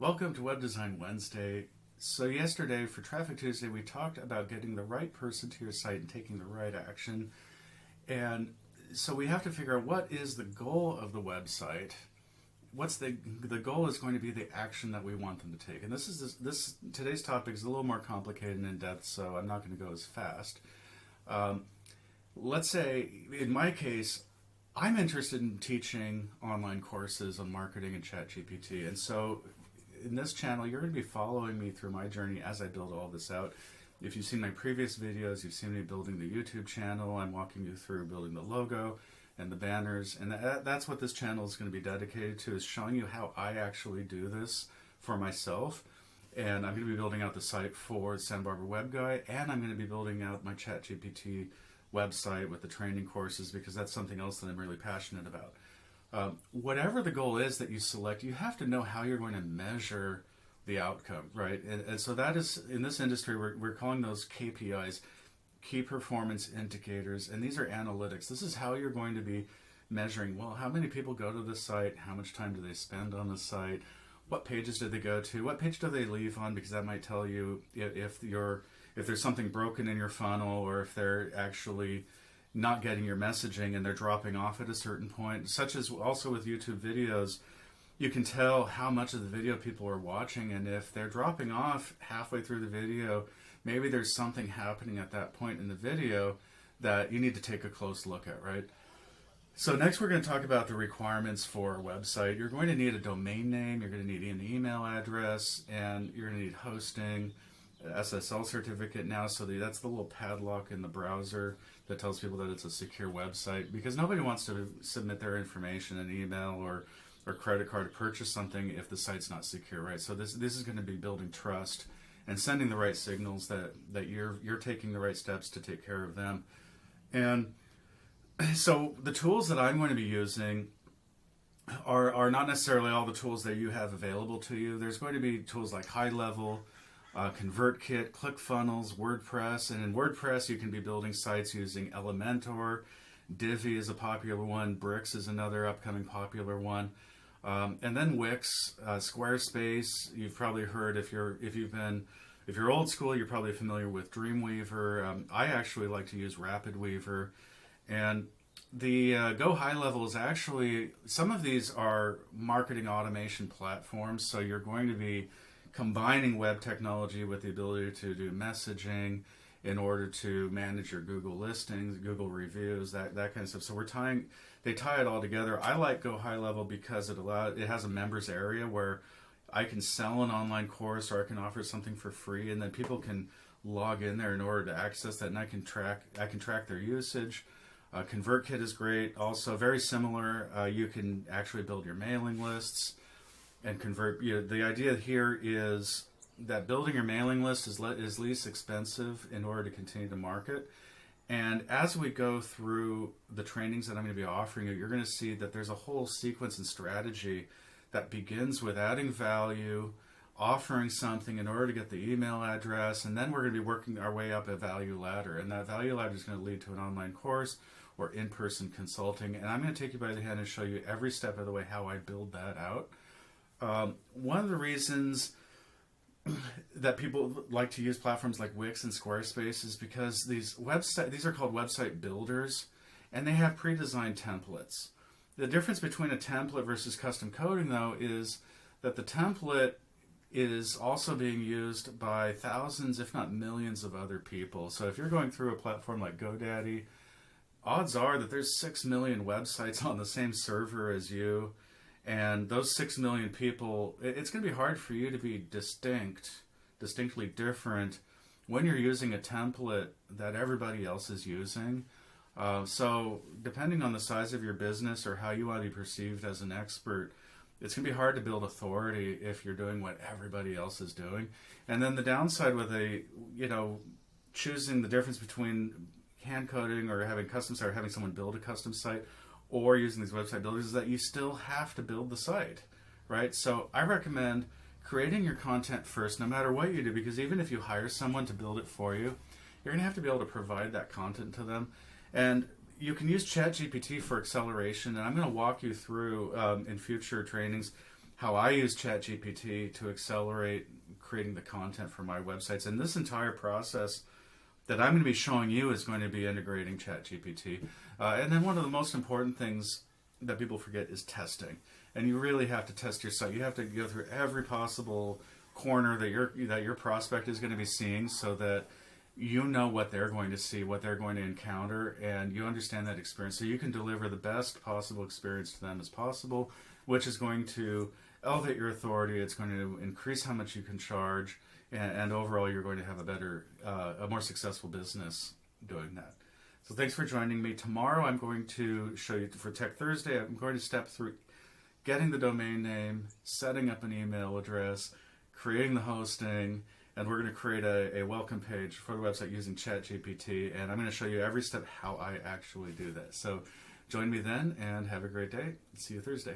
Welcome to Web Design Wednesday. So yesterday for Traffic Tuesday, we talked about getting the right person to your site and taking the right action. And so we have to figure out what is the goal of the website. What's the goal is going to be the action that we want them to take. And this today's topic is a little more complicated and in depth, so I'm not going to go as fast. Let's say in my case, I'm interested in teaching online courses on marketing and ChatGPT, and so in this channel, you're going to be following me through my journey as I build all this out. If you've seen my previous videos, you've seen me building the YouTube channel. I'm walking you through building the logo and the banners, and that's what this channel is going to be dedicated to, is showing you how I actually do this for myself. And I'm going to be building out the site for Santa Barbara Web Guy, and I'm going to be building out my ChatGPT website with the training courses, because that's something else that I'm really passionate about. Whatever the goal is that you select, you have to know how you're going to measure the outcome, right? And so that is, in this industry, we're calling those KPIs, key performance indicators, and these are analytics. This is how you're going to be measuring, well, how many people go to the site, how much time do they spend on the site, what pages do they go to, what page do they leave on, because that might tell you if there's something broken in your funnel, or if they're actually not getting your messaging and they're dropping off at a certain point. Such as also with YouTube videos, you can tell how much of the video people are watching, and if they're dropping off halfway through the video, maybe there's something happening at that point in the video that you need to take a close look at, right? So next we're going to talk about the requirements for a website. You're going to need a domain name, you're going to need an email address, and you're going to need hosting, SSL certificate now, so that's the little padlock in the browser that tells people that it's a secure website, because nobody wants to submit their information, an email or credit card to purchase something if the site's not secure, right? So this is going to be building trust and sending the right signals that you're taking the right steps to take care of them. And so the tools that I'm going to be using are not necessarily all the tools that you have available to you. There's going to be tools like High Level, ConvertKit, ClickFunnels, WordPress, and in WordPress you can be building sites using Elementor. Divi is a popular one. Bricks is another upcoming popular one, and then Wix, Squarespace. You've probably heard, if you're old school, you're probably familiar with Dreamweaver. I actually like to use RapidWeaver, and the Go High Level is actually, some of these are marketing automation platforms, so you're going to be combining web technology with the ability to do messaging in order to manage your Google listings, Google reviews, that kind of stuff. So they tie it all together. I like Go High Level because it has a members area where I can sell an online course, or I can offer something for free, and then people can log in there in order to access that, and I can track their usage. ConvertKit is great. Also very similar. You can actually build your mailing lists and convert. The idea here is that building your mailing list is least expensive in order to continue to market. And as we go through the trainings that I'm going to be offering you, you're going to see that there's a whole sequence and strategy that begins with adding value, offering something in order to get the email address, and then we're going to be working our way up a value ladder. And that value ladder is going to lead to an online course or in-person consulting. And I'm going to take you by the hand and show you every step of the way how I build that out. One of the reasons that people like to use platforms like Wix and Squarespace is because these are called website builders, and they have pre-designed templates. The difference between a template versus custom coding, though, is that the template is also being used by thousands, if not millions, of other people. So if you're going through a platform like GoDaddy, odds are that there's 6 million websites on the same server as you. And those 6 million people, it's going to be hard for you to be distinctly different when you're using a template that everybody else is using. So depending on the size of your business or how you want to be perceived as an expert, it's going to be hard to build authority if you're doing what everybody else is doing. And then the downside with choosing the difference between hand coding or having custom site or having someone build a custom site or using these website builders is that you still have to build the site, right? So I recommend creating your content first, no matter what you do, because even if you hire someone to build it for you, you're going to have to be able to provide that content to them. And you can use ChatGPT for acceleration, and I'm going to walk you through in future trainings how I use ChatGPT to accelerate creating the content for my websites. And this entire process that I'm going to be showing you is going to be integrating ChatGPT. And then one of the most important things that people forget is testing. And you really have to test your site. You have to go through every possible corner that your prospect is going to be seeing, so that you know what they're going to see, what they're going to encounter, and you understand that experience, so you can deliver the best possible experience to them as possible, which is going to elevate your authority. It's going to increase how much you can charge, and overall you're going to have a more successful business doing that. So thanks for joining me. Tomorrow I'm going to show you, for Tech Thursday, I'm going to step through getting the domain name, setting up an email address, creating the hosting, and we're going to create a welcome page for the website using ChatGPT, and I'm going to show you every step how I actually do that. So join me then, and have a great day. See you Thursday.